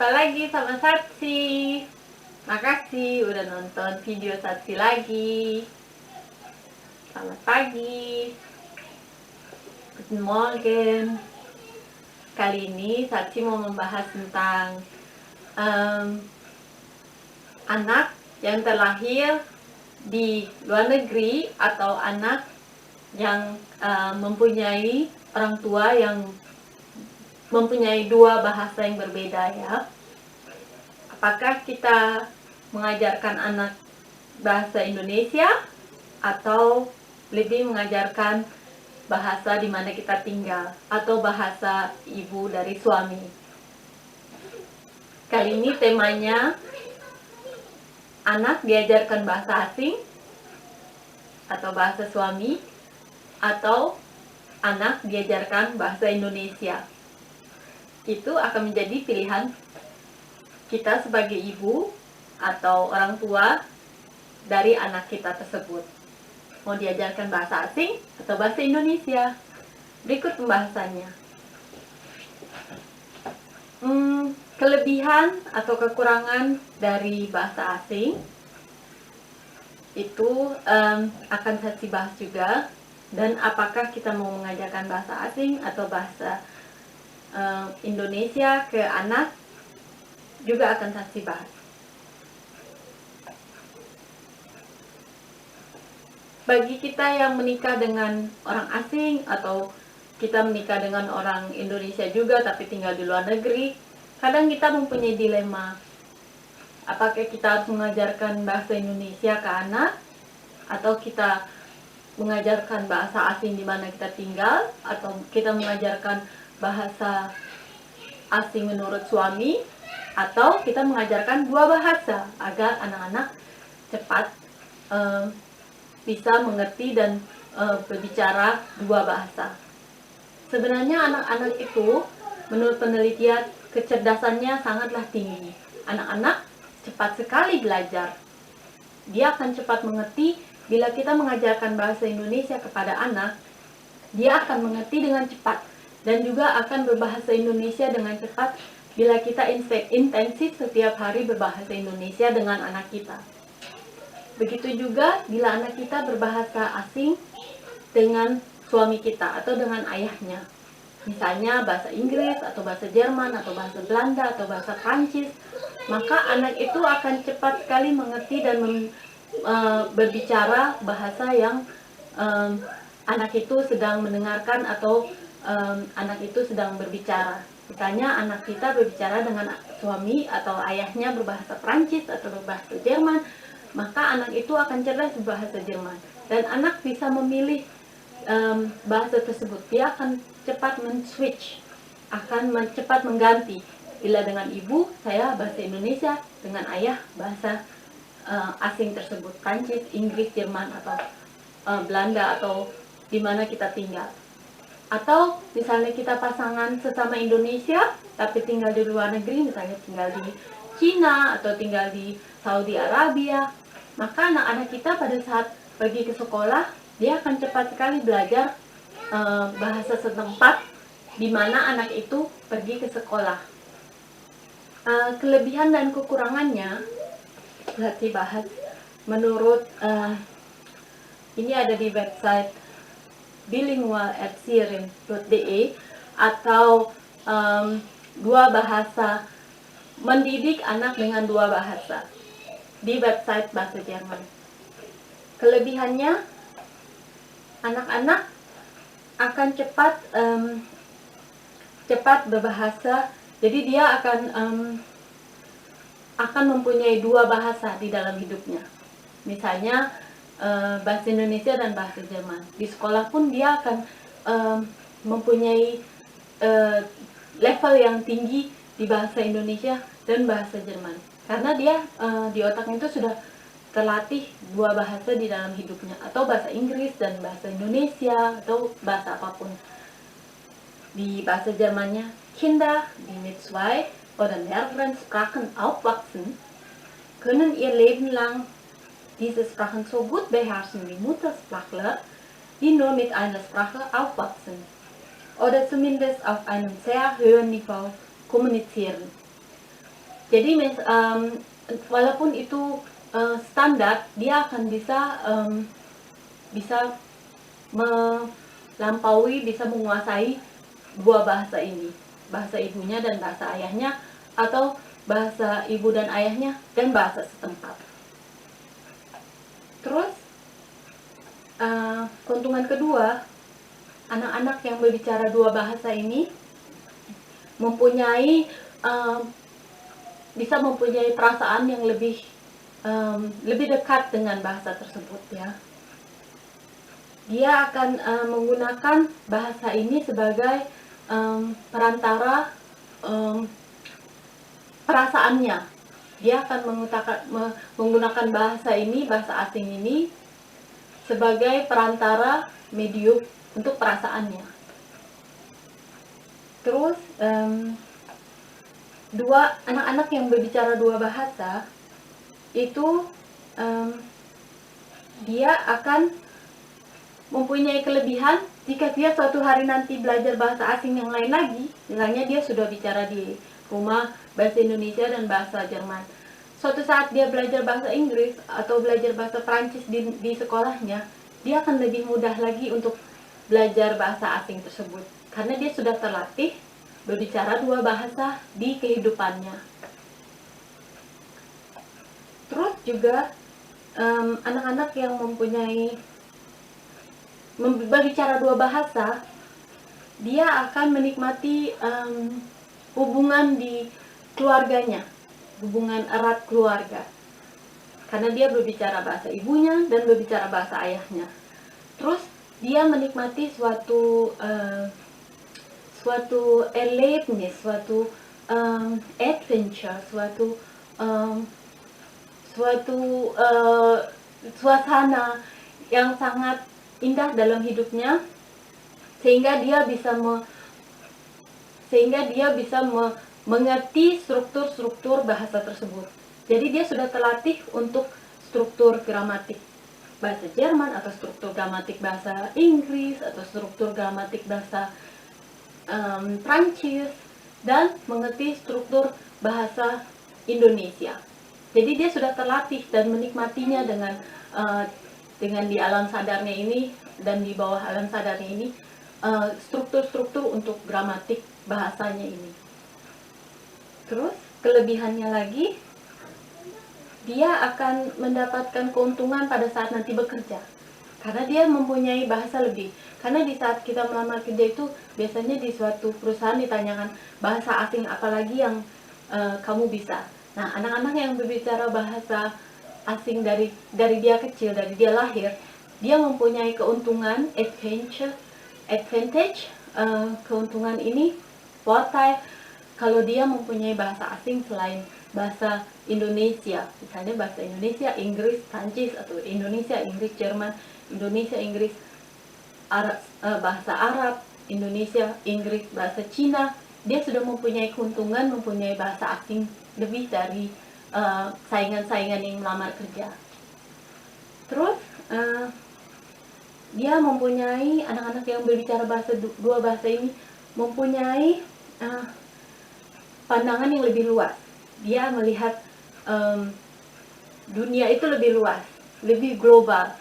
Jumpa lagi sama Satsi. Makasih udah nonton video Satsi lagi. Selamat pagi. Guten Morgen. Kali ini Satsi mau membahas tentang anak yang terlahir di luar negeri atau anak yang mempunyai orang tua yang mempunyai dua bahasa yang berbeda ya. Apakah kita mengajarkan anak bahasa Indonesia atau lebih mengajarkan bahasa di mana kita tinggal atau bahasa ibu dari suami? Kali ini temanya anak diajarkan bahasa asing atau bahasa suami atau anak diajarkan bahasa Indonesia. Itu akan menjadi pilihan kita sebagai ibu atau orang tua dari anak kita tersebut. Mau diajarkan bahasa asing atau bahasa Indonesia? Berikut pembahasannya. Kelebihan atau kekurangan dari bahasa asing itu akan saya bahas juga. Dan apakah kita mau mengajarkan bahasa asing atau bahasa Indonesia ke anak juga akan saya bahas. Bagi kita yang menikah dengan orang asing atau kita menikah dengan orang Indonesia juga tapi tinggal di luar negeri, kadang kita mempunyai dilema. Apakah kita harus mengajarkan bahasa Indonesia ke anak atau kita mengajarkan bahasa asing di mana kita tinggal, atau kita mengajarkan bahasa asing menurut suami, atau kita mengajarkan dua bahasa agar anak-anak cepat bisa mengerti dan berbicara dua bahasa. Sebenarnya anak-anak itu menurut penelitian kecerdasannya sangatlah tinggi. Anak-anak cepat sekali belajar. Dia akan cepat mengerti. Bila kita mengajarkan bahasa Indonesia kepada anak, dia akan mengerti dengan cepat dan juga akan berbahasa Indonesia dengan cepat bila kita intensif setiap hari berbahasa Indonesia dengan anak kita. Begitu juga bila anak kita berbahasa asing dengan suami kita atau dengan ayahnya. Misalnya bahasa Inggris atau bahasa Jerman atau bahasa Belanda atau bahasa Prancis, maka anak itu akan cepat sekali mengerti dan berbicara bahasa yang anak itu sedang mendengarkan atau anak itu sedang berbicara. Misalnya anak kita berbicara dengan suami atau ayahnya berbahasa Prancis atau berbahasa Jerman, maka anak itu akan cerdas berbahasa Jerman dan anak bisa memilih bahasa tersebut. Dia akan cepat men-switch, akan cepat mengganti. Bila dengan ibu saya bahasa Indonesia, dengan ayah bahasa asing tersebut, Prancis, Inggris, Jerman atau Belanda atau di mana kita tinggal. Atau misalnya kita pasangan sesama Indonesia tapi tinggal di luar negeri, misalnya tinggal di Cina atau tinggal di Saudi Arabia, maka anak-anak kita pada saat pergi ke sekolah, dia akan cepat sekali belajar bahasa setempat di mana anak itu pergi ke sekolah. Kelebihan dan kekurangannya nanti bahas menurut ini ada di website bilingual@sirin.de atau dua bahasa, mendidik anak dengan dua bahasa, di website bahasa Jerman. Kelebihannya, anak-anak akan cepat berbahasa, jadi dia akan mempunyai dua bahasa di dalam hidupnya. Misalnya bahasa Indonesia dan bahasa Jerman. Di sekolah pun dia akan mempunyai level yang tinggi di bahasa Indonesia dan bahasa Jerman. Karena dia di otaknya itu sudah terlatih dua bahasa di dalam hidupnya, atau bahasa Inggris dan bahasa Indonesia atau bahasa apapun. Di bahasa Jermannya, Kinder, die mit zwei oder mehreren Sprachen aufwachsen, können ihr Leben lang diese Sprachen so gut beherrschen wie Muttersprachler, die nur mit einer Sprache aufwachsen oder zumindest auf einem sehr hohen Niveau kommunizieren. Jadi walaupun itu standar, dia akan bisa melampaui, bisa menguasai dua bahasa ini, bahasa ibunya dan bahasa ayahnya, atau bahasa ibu dan ayahnya dan bahasa setempat. Terus keuntungan kedua, anak-anak yang berbicara dua bahasa ini bisa mempunyai perasaan yang lebih dekat dengan bahasa tersebut, ya. Dia akan menggunakan bahasa ini sebagai perantara perasaannya. Dia akan menggunakan bahasa ini, bahasa asing ini, sebagai perantara medium untuk perasaannya. Terus anak-anak yang berbicara dua bahasa itu dia akan mempunyai kelebihan jika dia suatu hari nanti belajar bahasa asing yang lain lagi. Misalnya dia sudah bicara di rumah bahasa Indonesia dan bahasa Jerman. Suatu saat dia belajar bahasa Inggris atau belajar bahasa Prancis di sekolahnya, dia akan lebih mudah lagi untuk belajar bahasa asing tersebut, karena dia sudah terlatih berbicara dua bahasa di kehidupannya. Terus juga anak-anak yang berbicara dua bahasa, dia akan menikmati hubungan di keluarganya, hubungan erat keluarga, karena dia berbicara bahasa ibunya dan berbicara bahasa ayahnya. Terus dia menikmati suatu erlebnis, suatu adventure, suatu suasana yang sangat indah dalam hidupnya, sehingga dia bisa mengerti struktur bahasa tersebut. Jadi dia sudah terlatih untuk struktur gramatik bahasa Jerman, atau struktur gramatik bahasa Inggris, atau struktur gramatik bahasa Prancis, dan mengerti struktur bahasa Indonesia. Jadi dia sudah terlatih dan menikmatinya dengan di alam sadarnya ini dan di bawah alam sadarnya ini, struktur-struktur untuk gramatik bahasanya ini. Terus kelebihannya lagi, dia akan mendapatkan keuntungan pada saat nanti bekerja, karena dia mempunyai bahasa lebih. Karena di saat kita melamar kerja itu, biasanya di suatu perusahaan ditanyakan bahasa asing apalagi yang kamu bisa. Nah, anak-anak yang berbicara bahasa asing dari dia kecil, dari dia lahir, dia mempunyai keuntungan, advantage, keuntungan ini, portai, kalau dia mempunyai bahasa asing selain bahasa Indonesia, misalnya bahasa Indonesia, Inggris, Prancis, atau Indonesia, Inggris, Jerman, Indonesia, Inggris, bahasa Arab, Indonesia, Inggris, bahasa Cina. Dia sudah mempunyai keuntungan, mempunyai bahasa asing lebih dari saingan-saingan yang melamar kerja. Terus dia mempunyai, anak-anak yang berbicara dua bahasa ini mempunyai pandangan yang lebih luas. Dia melihat dunia itu lebih luas, lebih global.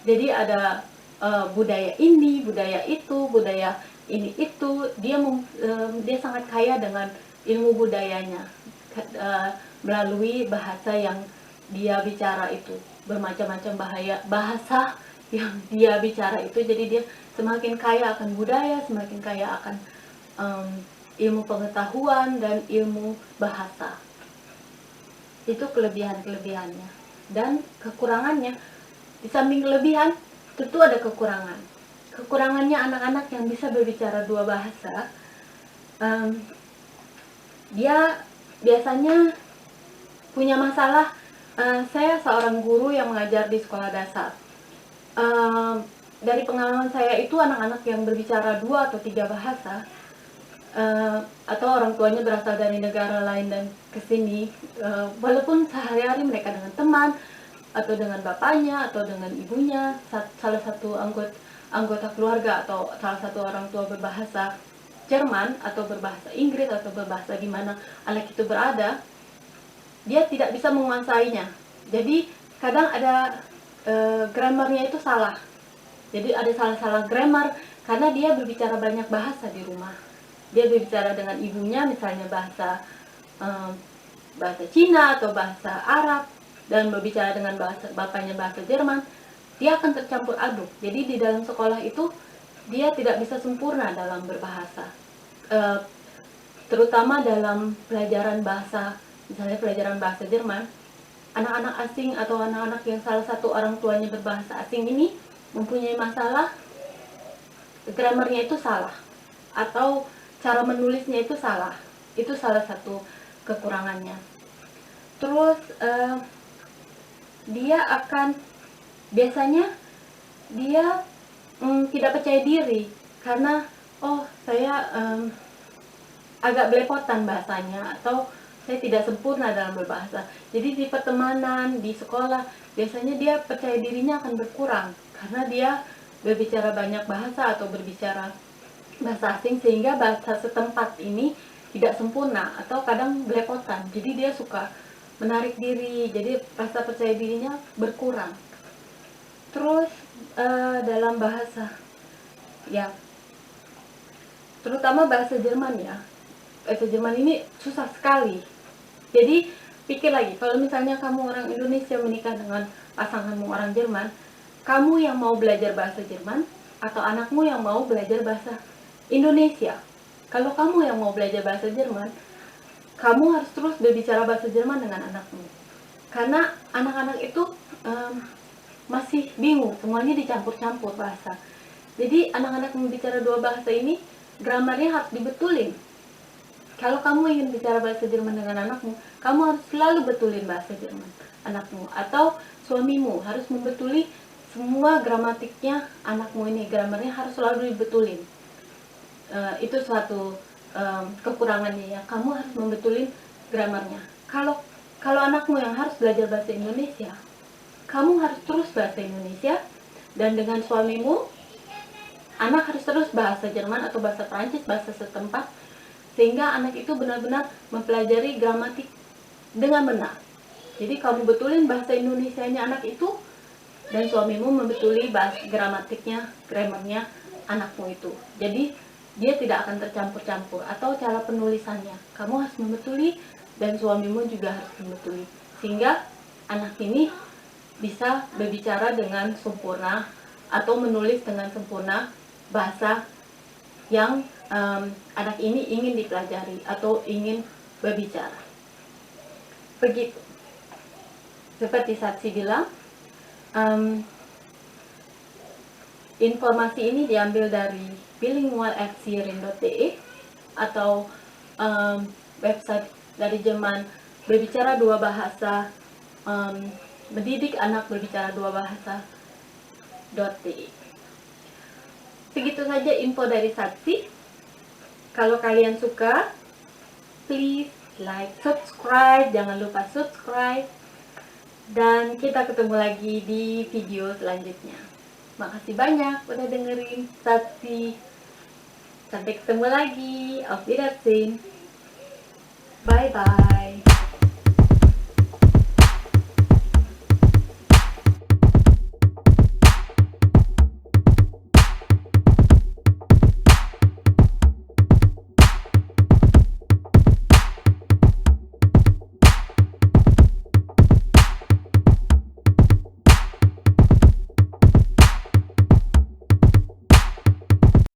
Jadi ada budaya ini, budaya itu, budaya ini itu. Dia sangat kaya dengan ilmu budayanya melalui bahasa yang dia bicara itu, bermacam-macam bahasa yang dia bicara itu. Jadi dia semakin kaya akan budaya, semakin kaya akan ilmu pengetahuan dan ilmu bahasa. Itu kelebihan-kelebihannya. Dan kekurangannya, di samping kelebihan, tentu ada kekurangan. Kekurangannya anak-anak yang bisa berbicara dua bahasa, dia biasanya punya masalah. Saya seorang guru yang mengajar di sekolah dasar. Dari pengalaman saya itu, anak-anak yang berbicara dua atau tiga bahasa, atau orang tuanya berasal dari negara lain dan kesini, walaupun sehari-hari mereka dengan teman atau dengan bapaknya atau dengan ibunya, salah satu anggota keluarga atau salah satu orang tua berbahasa Jerman atau berbahasa Inggris atau berbahasa di mana anak itu berada, dia tidak bisa menguasainya. Jadi kadang ada grammarnya itu salah. Jadi ada salah-salah grammar karena dia berbicara banyak bahasa di rumah. Dia berbicara dengan ibunya misalnya bahasa Cina atau bahasa Arab, dan berbicara dengan bapaknya bahasa Jerman, dia akan tercampur aduk. Jadi di dalam sekolah itu dia tidak bisa sempurna dalam berbahasa, terutama dalam pelajaran bahasa, misalnya pelajaran bahasa Jerman. Anak-anak asing atau anak-anak yang salah satu orang tuanya berbahasa asing ini mempunyai masalah, grammarnya itu salah atau cara menulisnya itu salah. Itu salah satu kekurangannya. Terus dia akan biasanya dia tidak percaya diri karena saya agak belepotan bahasanya, atau saya tidak sempurna dalam berbahasa. Jadi di pertemanan, di sekolah, biasanya dia percaya dirinya akan berkurang karena dia berbicara banyak bahasa atau berbicara bahasa asing, sehingga bahasa setempat ini tidak sempurna atau kadang belepotan. Jadi dia suka menarik diri, jadi rasa percaya dirinya berkurang. Terus dalam bahasa, ya, terutama bahasa Jerman ya, bahasa Jerman ini susah sekali. Jadi pikir lagi, kalau misalnya kamu orang Indonesia menikah dengan pasanganmu orang Jerman, kamu yang mau belajar bahasa Jerman atau anakmu yang mau belajar bahasa Indonesia? Kalau kamu yang mau belajar bahasa Jerman, kamu harus terus berbicara bahasa Jerman dengan anakmu, karena anak-anak itu masih bingung, semuanya dicampur-campur bahasa. Jadi anak-anak yang bicara dua bahasa ini, grammarnya harus dibetulin. Kalau kamu ingin bicara bahasa Jerman dengan anakmu, kamu harus selalu betulin bahasa Jerman anakmu, atau suamimu harus membetuli semua gramatiknya anakmu ini, grammarnya harus selalu dibetulin. Itu suatu kekurangannya ya, kamu harus membetulin grammarnya. Kalau anakmu yang harus belajar bahasa Indonesia, kamu harus terus bahasa Indonesia, dan dengan suamimu, anak harus terus bahasa Jerman atau bahasa Prancis, bahasa setempat, sehingga anak itu benar-benar mempelajari gramatik dengan benar. Jadi kamu betulin bahasa Indonesianya anak itu, dan suamimu membetuli bahasa gramatiknya, grammarnya anakmu itu. Jadi dia tidak akan tercampur-campur, atau cara penulisannya kamu harus membetuli dan suamimu juga harus membetuli, sehingga anak ini bisa berbicara dengan sempurna atau menulis dengan sempurna bahasa yang anak ini ingin dipelajari atau ingin berbicara. Begitu. Seperti Satsi bilang, informasi ini diambil dari bilingualfsirin.de atau website dari Jerman berbicara dua bahasa, mendidik anak berbicara dua bahasa.de. Begitu saja info dari Satsi. Kalau kalian suka, please like, subscribe, jangan lupa subscribe. Dan kita ketemu lagi di video selanjutnya. Makasih banyak udah dengerin Satsi. Sampai ketemu lagi. Auf Wiedersehen. Bye bye.